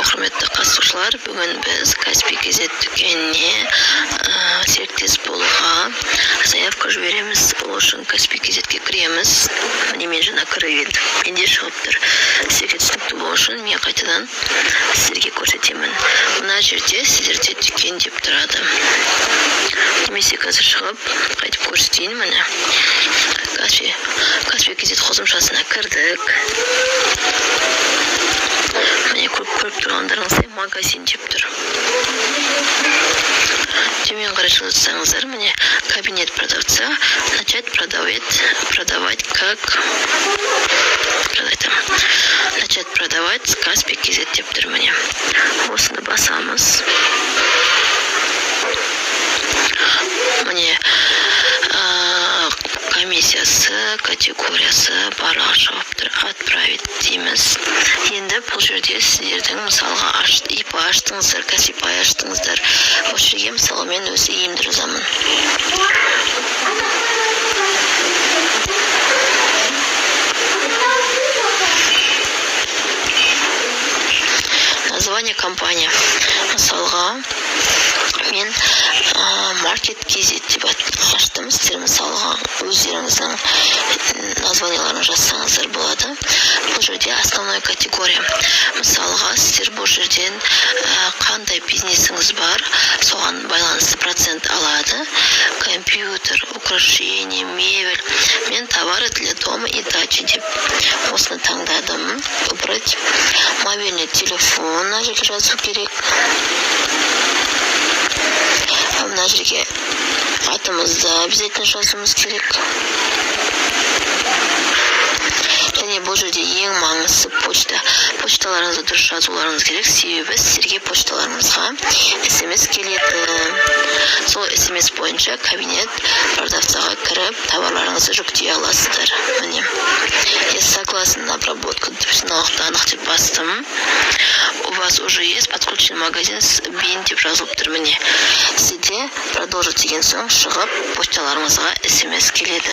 құрметті қатысушылар, бүгін біз Каспий Кезет дүкеніне серіктес болуға заявка жібереміз. Ол үшін Каспий Кезетке кіреміз. Міне мен жаңа кіріп едім. Менде шығып тұр. Сізге түсінікті болу үшін мен қайтадан сіздерге көрсетемін. Мына жерде сіздерде дүкен деп тұрады. Немесе қазір шығып қайтып көрсетейін. Міне Каспий Кезет қосымшасына кірдік. Міне көріп тұрғандарыңыздай магазин деп тұр. Төмен қарай жылжытсаңыздар, міне кабинет продавца, начать продавать Каспий Кезет деп тұр. Міне осыны басамыз. Міне комиссиясы, категориясы барлығы шығып тұр. Отправить дейміз. Енді бұл жерде сіздердің мысалға ИП аштыңыздар, Каспий аштыңыздар. Осы жерге мысалы мен өзі емді жазамын. Название компания. Мысалға мен маркет Кезет деп аштым. Сіздер мысалға өздеріңіздің названияларын жазсаңыздар болады. Бұл жерде основной категория. Мысалға сіздер бұл жерден қандай бизнесіңіз бар, соған байланысты процент алады. Компьютер, украшение, мебель. Мен товары для дома и дачи деп осыны таңдадым. Выбрать мобильный телефон. Мына жерге жазу керек. Мына жерге атымызды обязательно жазуымыз керек. Және бұл жерде ең маңызды почта. Почталарыңызды дұрыс жазуларыңыз керек. Себебі сіздерге почталарымызға SMS келеді. Сол SMS бойынша кабинет продавцаға кіріп, товарларыңызды жүктей аласыздар. Міне. Я согласен на обработку персональных данных деп бастым. У вас уже есть подключен магазин с BIN деп жазылып тұр. Міне. Сізде продолжить деген соң шығып почталарыңызға SMS келеді.